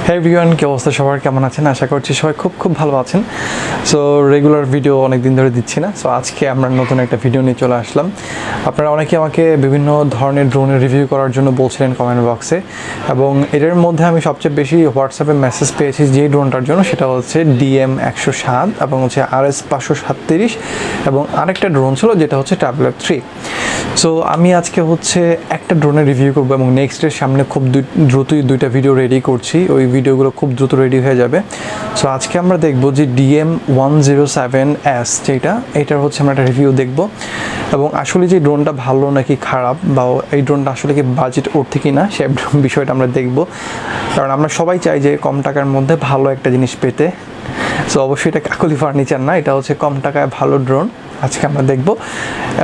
হ্যাঁ এভরিওয়ান, কি অবস্থা সবার, কেমন আছেন? আশা করছি সবাই খুব ভালো আছেন। সো রেগুলার ভিডিও অনেক দিন ধরে দিচ্ছি না, সো আজকে আমরা নতুন একটা ভিডিও নিয়ে চলে আসলাম। আপনারা অনেকে আমাকে বিভিন্ন ধরনের ড্রোনের রিভিউ করার জন্য বলছিলেন কমেন্ট বক্সে, এবং এটার মধ্যে আমি সবচেয়ে বেশি হোয়াটসঅ্যাপে মেসেজ পেয়েছি যে ড্রোনটার জন্য, সেটা হচ্ছে DM-107 এবং হচ্ছে RS-537, এবং আরেকটা ড্রোন ছিল যেটা হচ্ছে ট্যাবলেট 3। সো আমি আজকে হচ্ছে একটা ড্রোনের রিভিউ করবো এবং নেক্সটের সামনে খুব দ্রুতই দুইটা ভিডিও রেডি করছি, ওই ভিডিওগুলো খুব দ্রুত রেডি হয়ে যাবে। সো আজকে আমরা দেখব যে DM-107S এটার হচ্ছে আমরা একটা রিভিউ দেখব, এবং আসলে যে ড্রোনটা ভালো নাকি খারাপ, বা এই ড্রোনটা আসলে কি বাজেট উঠছে কি না, সে বিষয়টা আমরা দেখব। কারণ আমরা সবাই চাই যে কম টাকার মধ্যে ভালো একটা জিনিস পেতে। সো অবশ্যই এটা কাকলি ফার্নিচার না, এটা হচ্ছে কম টাকায় ভালো ড্রোন আজকে আমরা দেখব,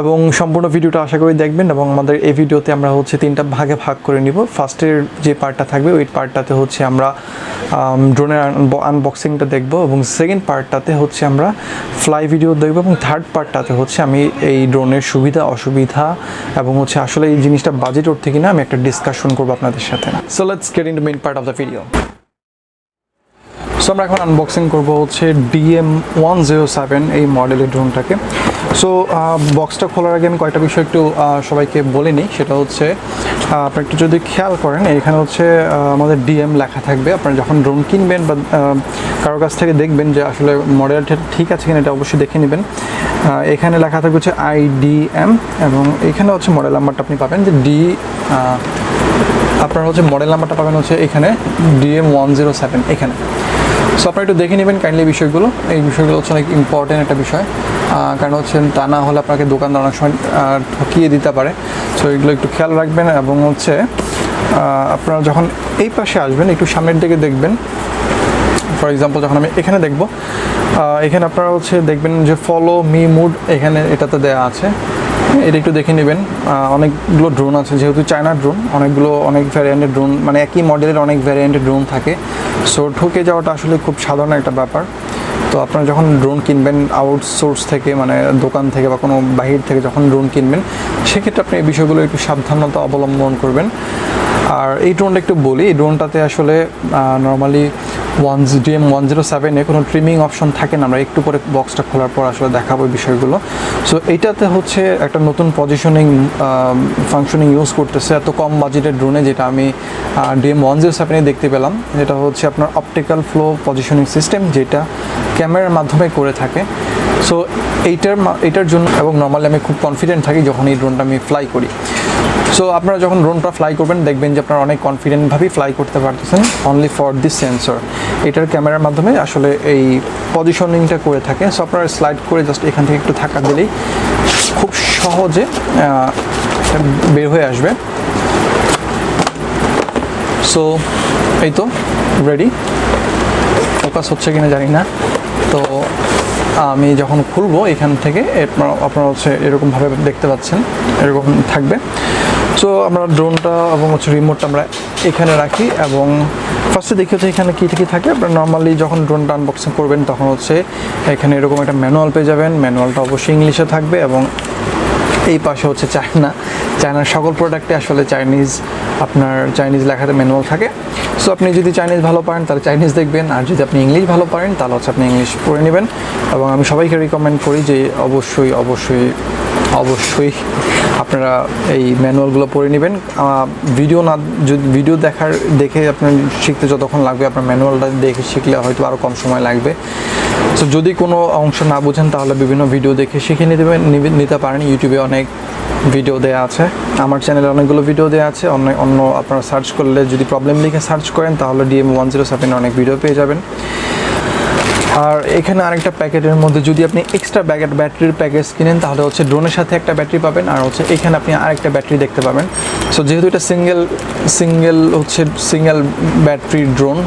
এবং সম্পূর্ণ ভিডিওটা আশা করি দেখবেন। এবং আমাদের এই ভিডিওতে আমরা হচ্ছে তিনটা ভাগে ভাগ করে নিব। ফার্স্টের যে পার্টটা থাকবে ওই পার্টটাতে হচ্ছে আমরা ড্রোনের আনবক্সিংটা দেখব, এবং সেকেন্ড পার্টটাতে হচ্ছে আমরা ফ্লাই ভিডিও দেখব, এবং থার্ড পার্টটাতে হচ্ছে আমি এই ড্রোনের সুবিধা অসুবিধা এবং হচ্ছে আসলে এই জিনিসটা বাজেট উঠছে কিনা আমি একটা ডিসকাশন করবো আপনাদের সাথে। So let's get into main part of the video. So আমরা এখন আনবক্সিং করবো হচ্ছে DM-107 এই মডেলের ড্রোনটাকে। সো বক্সটা খোলার আগে আমি কয়েকটা বিষয় একটু সবাইকে বলে নিই। সেটা হচ্ছে আপনি একটু যদি খেয়াল করেন, এখানে হচ্ছে আমাদের DM লেখা থাকবে। আপনারা যখন ড্রোন কিনবেন বা কারোর কাছ থেকে দেখবেন যে আসলে মডেলটা ঠিক আছে কিনা, এটা অবশ্যই দেখে নেবেন। এখানে লেখা থাকবে হচ্ছে IDM, এবং এখানে হচ্ছে মডেল নাম্বারটা আপনি পাবেন যে আপনারা হচ্ছে মডেল নাম্বারটা পাবেন হচ্ছে এখানে DM-107 এখানে। সো আপনারা একটু দেখে নেবেন কাইন্ডলি বিষয়গুলো। এই বিষয়গুলো হচ্ছে অনেক ইম্পর্টেন্ট একটা বিষয়, কারণ হচ্ছে তা না হলে আপনাকে দোকানদার অনেক সময় ঠকিয়ে দিতে পারে। সো এগুলো একটু খেয়াল রাখবেন, এবং হচ্ছে আপনারা যখন এই পাশে আসবেন একটু সামনের দিকে দেখবেন। ফর এক্সাম্পল যখন আমি এখানে দেখব, এখানে আপনারা হচ্ছে দেখবেন যে ফলো মি মুড এখানে এটাতে দেওয়া আছে, এটা একটু দেখে নেবেন। অনেকগুলো ড্রোন আছে, যেহেতু চায়নার ড্রোন, অনেক ভ্যারিয়েন্টের ড্রোন, মানে একই মডেলের অনেক ভ্যারিয়েন্টের ড্রোন থাকে। সো ঠকে যাওয়াটা আসলে খুব সাধারণ একটা ব্যাপার। তো আপনারা যখন ড্রোন কিনবেন আউটসোর্স থেকে, মানে দোকান থেকে বা কোনো বাহির থেকে যখন ড্রোন কিনবেন, সেক্ষেত্রে আপনি এই বিষয়গুলো একটু সাবধানতা অবলম্বন করবেন। আর এই ড্রোনটা একটু বলি, এই ড্রোনটাতে আসলে নর্মালি DM-107-এ কোনো ট্রিমিং অপশন থাকে না। আমরা একটু পরে বক্সটা খোলার পর আসলে দেখাবো এই বিষয়গুলো। সো এইটাতে হচ্ছে একটা নতুন ফাংশনিং ইউজ করতেছে এত কম বাজেটের ড্রোনে, যেটা আমি DM-107-এ দেখতে পেলাম। যেটা হচ্ছে আপনার অপটিক্যাল ফ্লো পজিশনিং সিস্টেম, যেটা ক্যামেরার মাধ্যমে করে থাকে। সো এইটার জন্য, এবং নর্মালি আমি খুব কনফিডেন্ট থাকি যখন এই ড্রোনটা আমি ফ্লাই করি। সো আপনারা যখন ড্রোনটা ফ্লাই করবেন দেখবেন যে আপনারা অনেক কনফিডেন্টভাবেই ফ্লাই করতে পারতেছেন, অনলি ফর দিস সেন্সর। এটার ক্যামেরার মাধ্যমে আসলে এই পজিশনিংটা করে থাকে। সো আপনারা স্লাইড করে জাস্ট এখান থেকে একটু ধাক্কা দিলেই খুব সহজে বের হয়ে আসবে। সো এই তো রেডি। ফোকাস হচ্ছে কিনা জানি না। তো আমি যখন খুলবো এখান থেকে আপনারা হচ্ছে এরকমভাবে দেখতে পাচ্ছেন, এরকম থাকবে। সো আমরা ড্রোনটা এবং হচ্ছে রিমোটটা আমরা এখানে রাখি, এবং ফার্স্টে দেখি হচ্ছে এখানে কী থাকে। আপনারা নর্মালি যখন ড্রোনটা আনবক্সিং করবেন তখন হচ্ছে এখানে এরকম একটা ম্যানুয়াল পেয়ে যাবেন। ম্যানুয়ালটা অবশ্যই ইংলিশে থাকবে, এবং এই পাশে হচ্ছে চায়নার সকল প্রোডাক্টে আসলে চাইনিজ লেখাতে ম্যানুয়াল থাকে। সো আপনি যদি চাইনিজ ভালো পারেন তাহলে চাইনিজ দেখবেন, আর যদি আপনি ইংলিশ ভালো পারেন তাহলে হচ্ছে আপনি ইংলিশ পড়ে নেবেন। এবং আমি সবাইকে রিকমেন্ড করি যে অবশ্যই আপনারা এই ম্যানুয়ালগুলো পড়ে নেবেন। ভিডিও দেখে আপনার শিখতে যতক্ষণ লাগবে, আপনার ম্যানুয়ালটা দেখে শিখলে হয়তো আরও কম সময় লাগবে। সো যদি কোনো অংশ না বুঝেন তাহলে বিভিন্ন ভিডিও দেখে শিখে নিতে পারেন। ইউটিউবে অনেক ভিডিও দেওয়া আছে, আমার চ্যানেলে অনেকগুলো ভিডিও দেওয়া আছে। অন্য আপনারা সার্চ করলে, যদি প্রবলেম লিখে সার্চ করেন তাহলে DM-107 অনেক ভিডিও পেয়ে যাবেন। আর এখানে আরেকটা প্যাকেটের মধ্যে যদি আপনি এক্সট্রা ব্যাটারির প্যাকেজ কিনেন তাহলে হচ্ছে ড্রোনের সাথে একটা ব্যাটারি পাবেন, আর হচ্ছে এখানে আপনি আরেকটা ব্যাটারি দেখতে পাবেন। সো যেহেতু এটা সিঙ্গেল ব্যাটারি ড্রোন,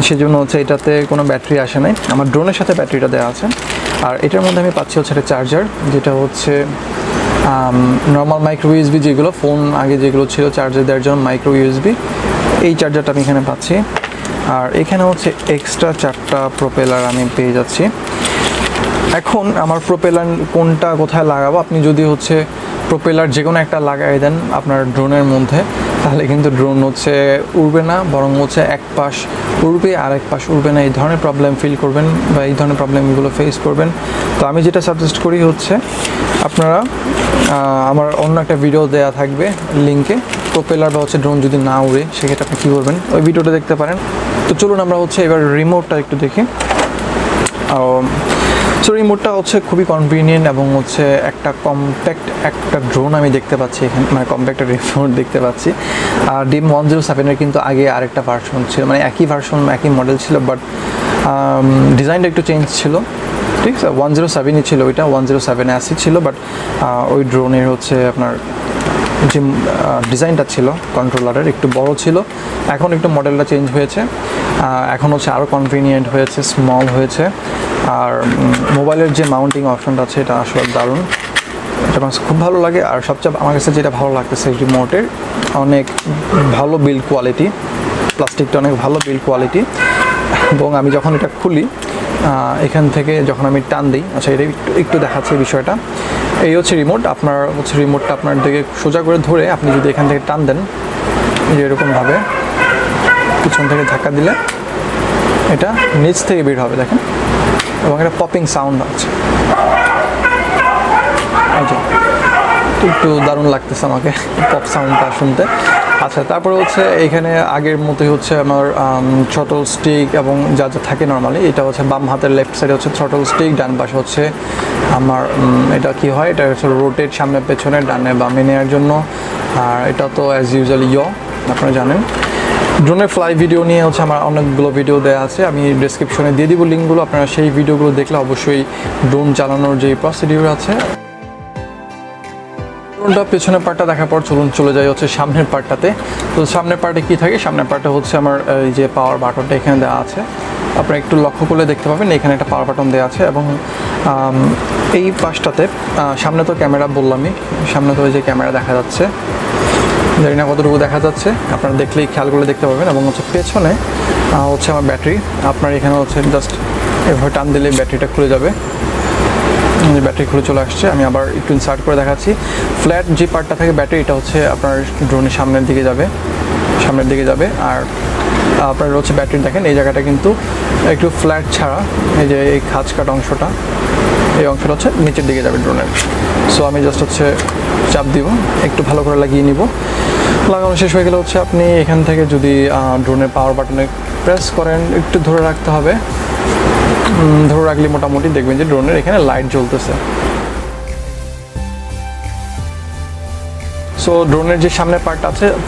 সেজন্য হচ্ছে এটাতে কোনো ব্যাটারি আসে নাই। আমার ড্রোনের সাথে ব্যাটারিটা দেওয়া আছে। আর এটার মধ্যে আমি পাচ্ছি হচ্ছে একটা চার্জার, যেটা হচ্ছে নর্মাল মাইক্রো ইউএসবি, যেগুলো ফোন আগে যেগুলো ছিল চার্জার দেওয়ার জন্য মাইক্রো ইউএসবি, এই চার্জারটা আমি এখানে পাচ্ছি। আর এখানে হচ্ছে এক্সট্রা 4টা প্রোপেলার আমি পেয়ে যাচ্ছি। এখন আমার প্রোপেলার কোথায় লাগাবো, আপনি যদি হচ্ছে প্রোপেলার যে কোনো একটা লাগাই দেন আপনার ড্রোনের মধ্যে, তাহলে কিন্তু ড্রোন হচ্ছে উড়বে না, বরং হচ্ছে এক পাশ উড়বে আর এক পাশ উড়বে না, এই ধরনের প্রবলেম ফিল করবেন বা এই ধরনের প্রবলেমগুলো ফেস করবেন। তো আমি যেটা সাজেস্ট করি হচ্ছে আপনারা আমার অন্য একটা ভিডিও দেওয়া থাকবে লিঙ্কে, প্রোপেলার বা হচ্ছে ড্রোন যদি না উড়ে সেক্ষেত্রে আপনি কী করবেন, ওই ভিডিওটা দেখতে পারেন। তো চলুন আমরা হচ্ছে এবার রিমোটটা একটু দেখি। সো রিমোটটা হচ্ছে খুবই কনভিনিয়েন্ট এবং হচ্ছে একটা কম্প্যাক্ট একটা ড্রোন আমি দেখতে পাচ্ছি এখানে, মানে কম্প্যাক্ট একটা রিমোট দেখতে পাচ্ছি। আর DIM-107-এর কিন্তু আগে আরেকটা ভার্সন ছিল, মানে একই ভার্সন একই মডেল ছিল, বাট ডিজাইনটা একটু চেঞ্জ ছিল, ঠিক আছে। 107ই ছিল ওইটা, 107S ছিল, বাট ওই ড্রোনের হচ্ছে আপনার যে ডিজাইনটা ছিল কন্ট্রোলারের একটু বড় ছিল। এখন একটু মডেলটা চেঞ্জ হয়েছে, এখন হচ্ছে আরও কনভিনিয়েন্ট হয়েছে, স্মল হয়েছে। আর মোবাইলের যে মাউন্টিং অপশনটা আছে এটা আসলে দারুণ, এটা আমার খুব ভালো লাগে। আর সবচেয়ে আমার কাছে যেটা ভালো লাগতেছে রিমোটের অনেক ভালো বিল্ড কোয়ালিটি, প্লাস্টিকটা অনেক ভালো বিল্ড কোয়ালিটি। এবং আমি যখন এটা খুলি এখান থেকে যখন আমি টান দিই, আচ্ছা এটা একটু দেখাচ্ছে বিষয়টা। এই হচ্ছে রিমোট, আপনার হচ্ছে রিমোটটা আপনার দিকে সোজা করে ধরে আপনি যদি এখান থেকে টান দেন, যে এরকমভাবে পিছন থেকে ধাক্কা দিলে এটা নিচ থেকে বের হবে, দেখেন। এবং একটা পপিং সাউন্ড আছে, একটু দারুণ লাগতেছে আমাকে পপ সাউন্ডটা শুনতে। আচ্ছা, তারপরে হচ্ছে এখানে আগের মতোই হচ্ছে আমার থ্রটল স্টিক এবং যা যা থাকে নর্মালি, এটা হচ্ছে বাম হাতের লেফট সাইডে হচ্ছে থ্রটল স্টিক, ডান পাশে হচ্ছে আমার এটা কি হয়, এটা হচ্ছে রোটেট সামনে পেছনে ডানে বামে নেওয়ার জন্য। আর এটা তো অ্যাজ ইউজুয়ালি আপনারা জানেন। ড্রোনের ফ্লাই ভিডিও নিয়ে হচ্ছে আমার অনেকগুলো ভিডিও দেওয়া আছে, আমি ডেসক্রিপশনে দিয়ে দিব লিঙ্কগুলো, আপনারা সেই ভিডিওগুলো দেখলে অবশ্যই ড্রোন চালানোর যে প্রসিডিউর আছে। ড্রোনটা পেছনের পার্টটা দেখার পর চলে যাই হচ্ছে সামনের পার্টটাতে। তো সামনের পার্টে কী থাকে, সামনের পার্টে হচ্ছে আমার এই যে পাওয়ার বাটনটা এখানে দেওয়া আছে, আপনারা একটু লক্ষ্য করলে দেখতে পাবেন এখানে একটা পাওয়ার বাটন দেওয়া আছে। এবং এই পাশটাতে সামনে তো ক্যামেরা বললামই, সামনে তো ওই যে ক্যামেরা দেখা যাচ্ছে, জানি না কতটুকু দেখা যাচ্ছে, আপনারা দেখলেই খেয়াল করে দেখতে পাবেন। এবং হচ্ছে পেছনে হচ্ছে আমার ব্যাটারি, আপনার এখানে হচ্ছে জাস্ট এভাবে টান দিলে ব্যাটারিটা খুলে যাবে, ব্যাটারি খুলে চলে আসছে। আমি আবার একটু ইনসার্ট করে দেখাচ্ছি। ফ্ল্যাট যে পার্টটা থাকে ব্যাটারি, এটা হচ্ছে আপনার ড্রোনের সামনের দিকে যাবে। আর আপনার হচ্ছে ব্যাটারি দেখেন এই জায়গাটা কিন্তু একটু ফ্ল্যাট ছাড়া, এই যে এই খাঁজ কাটা অংশটা, এই অংশটা হচ্ছে নিচের দিকে যাবে ড্রোনের। সো আমি জাস্ট হচ্ছে চাপ দিব, একটু ভালো করে লাগিয়ে নিব। লাগানো শেষ হয়ে গেলে হচ্ছে আপনি এখান থেকে যদি ড্রোনের পাওয়ার বাটনে প্রেস করেন, একটু ধরে রাখতে হবে, ধরে রাখলে মোটামুটি দেখবেন যে ড্রোনের এখানে লাইট জ্বলতেছে। সো ড্রোনের যে সামনের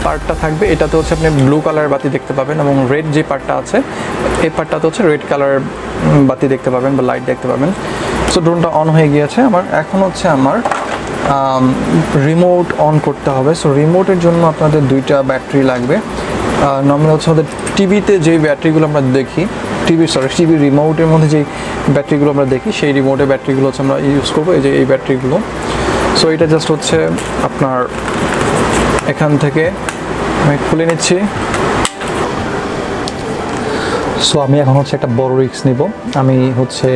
পার্টটা থাকবে, এটাতে হচ্ছে আপনি ব্লু কালারের বাতি দেখতে পাবেন, এবং রেড যে পার্টটা আছে এই পার্টটাতে হচ্ছে রেড কালারের বাতি দেখতে পাবেন বা লাইট দেখতে পাবেন। সো ড্রোনটা অন হয়ে গিয়েছে আমার। এখন হচ্ছে আমার রিমোট অন করতে হবে। সো রিমোটের জন্য আপনাদের দুইটা ব্যাটারি লাগবে। নর্মালি হচ্ছে আমাদের টিভিতে যেই ব্যাটারিগুলো আমরা দেখি, টিভি রিমোটের মধ্যে যেই ব্যাটারিগুলো আমরা দেখি, সেই রিমোটের ব্যাটারিগুলো হচ্ছে আমরা ইউজ করবো, এই যে এই ব্যাটারিগুলো। সো এটা জাস্ট হচ্ছে আপনার এখান থেকে আমি খুলে নিচ্ছি। সো আমি এখন হচ্ছে একটা বড় রিস্ক নিব। আমি হচ্ছে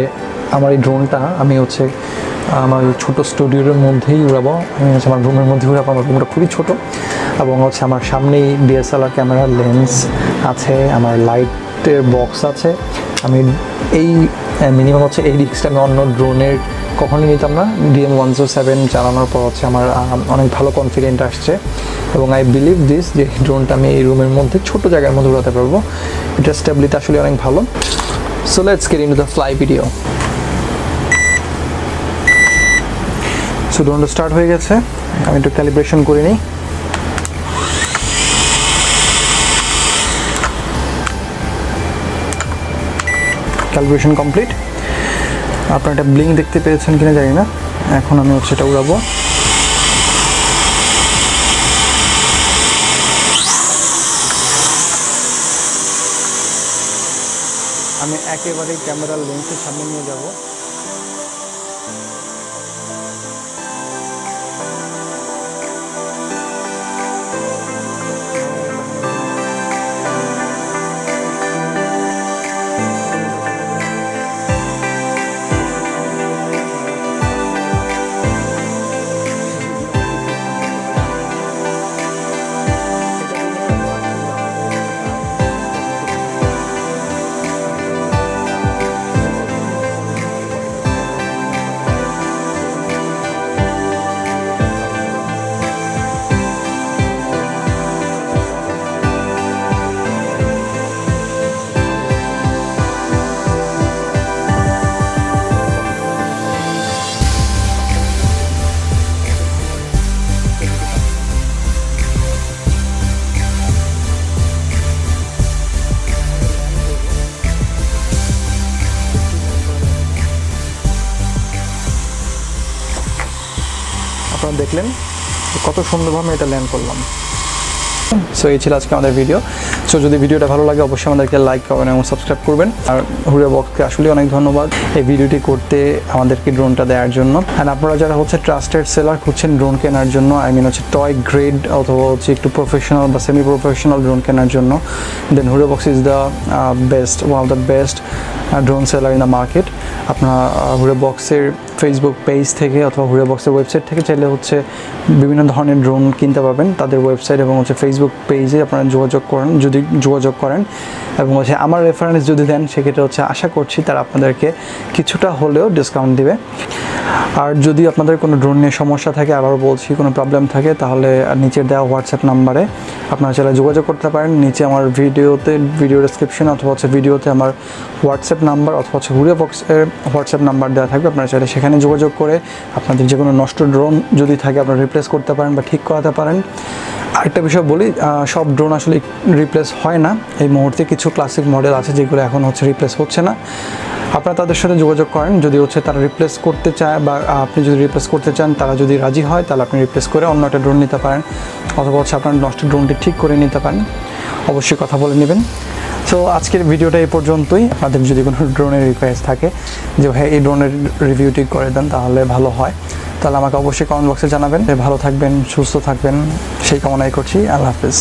আমার এই ড্রোনটা আমি হচ্ছে আমার ছোটো স্টুডিওর মধ্যেই উড়াবো, আমি হচ্ছে আমার রুমের মধ্যে উড়াবো। আমার রুমটা খুবই ছোটো এবং হচ্ছে আমার সামনেই DSLR ক্যামেরার লেন্স আছে, আমার লাইটের বক্স আছে। আমি এই মিনিমাম হচ্ছে এই রিস্কটা আমি অন্য ড্রোনের কখনোই নিতাম না। DM-107 চালানোর পর হচ্ছে আমার অনেক ভালো কনফিডেন্ট আসছে এবং আই বিলিভ দিস যে ড্রোনটা আমি এই রুমের মধ্যে ছোটো জায়গার মধ্যে উড়াতে পারবো। এটা স্টেবিলিটি আসলে অনেক ভালো। So let's get into the fly video. So ড্রোনটা স্টার্ট হয়ে গেছে, আমি একটু ক্যালিব্রেশন করে নিই। Calibration complete. আপনারা একটা ব্লিং দেখতে পেয়েছেন কিনা জানি না। এখন আমি হচ্ছে এটা উড়াবো। আমি একেবারে ক্যামেরার লেন্সের সামনে নিয়ে যাব। দেখলেন কত সুন্দরভাবে এটা ল্যান্ড করলাম। সো এই ছিল আজকে আমাদের ভিডিও। সো যদি ভিডিওটা ভালো লাগে অবশ্যই আমাদেরকে লাইক করবেন এবং সাবস্ক্রাইব করবেন। আর হুরাইবক্সকে আসলে অনেক ধন্যবাদ এই ভিডিওটি করতে, আমাদেরকে ড্রোনটা দেওয়ার জন্য। অ্যান্ড আপনারা যারা হচ্ছে ট্রাস্টেড সেলার খুঁজছেন ড্রোন কেনার জন্য, আই মিন হচ্ছে টয় গ্রেড অথবা হচ্ছে একটু প্রফেশনাল বা সেমি প্রফেশনাল ড্রোন কেনার জন্য, then Huraibox is the best, one of the best drone seller in the market. আপনার হুরাইবক্সের ফেসবুক পেজ থেকে অথবা হুরাইবক্সের ওয়েবসাইট থেকে চাইলে হচ্ছে বিভিন্ন ধরনের ড্রোন কিনতে পারবেন। তাদের ওয়েবসাইট এবং হচ্ছে ফেসবুক পেজে আপনারা যোগাযোগ করেন এবং হচ্ছে আমার রেফারেন্স যদি দেন সেক্ষেত্রে হচ্ছে আশা করছি তারা আপনাদেরকে কিছুটা হলেও ডিসকাউন্ট দিবে। আর যদি আপনাদের কোনো ড্রোন নিয়ে সমস্যা থাকে, আবারও বলছি, কোনো প্রবলেম থাকে, তাহলে নিচের দেওয়া হোয়াটসঅ্যাপ নাম্বারে আপনারা চাইলে যোগাযোগ করতে পারেন। নিচে আমার ভিডিও ডেসক্রিপশন অথবা হচ্ছে ভিডিওতে আমার হোয়াটসঅ্যাপ নাম্বার অথবা হচ্ছে হুরাইবক্সের হোয়াটসঅ্যাপ নাম্বার দেওয়া থাকবে। আপনারা চাইলে সেখানে যোগাযোগ করে আপনাদের যে কোনো নষ্ট ড্রোন যদি থাকে আপনারা রিপ্লেস করতে পারেন বা ঠিক করাতে পারেন। আরেকটা বিষয় বলি, সব ড্রোন আসলে রিপ্লেস হয় না। এই মুহূর্তে কিছু ক্লাসিক মডেল আছে যেগুলো এখন হচ্ছে রিপ্লেস হচ্ছে না। আপনারা তাদের সাথে যোগাযোগ করেন, যদি হচ্ছে তারা রিপ্লেস করতে চায় বা আপনি যদি রিপ্লেস করতে চান, তারা যদি রাজি হয় তাহলে আপনি রিপ্লেস করে অন্য একটা ড্রোন নিতে পারেন অথবা হচ্ছে আপনার নষ্ট ড্রোনটি ঠিক করে নিতে পারেন। অবশ্যই কথা বলে নেবেন। সো আজকের ভিডিওটা এই পর্যন্তই। আপনাদের যদি কোনো ড্রোনের রিকোয়েস্ট থাকে যে হ্যাঁ এই ড্রোনের রিভিউটি করে দেন তাহলে ভালো হয়, তাহলে আমাকে অবশ্যই কমেন্ট বক্সে জানাবেন। ভালো থাকবেন, সুস্থ থাকবেন সেই কামনাই করছি। আল্লাহ হাফিজ।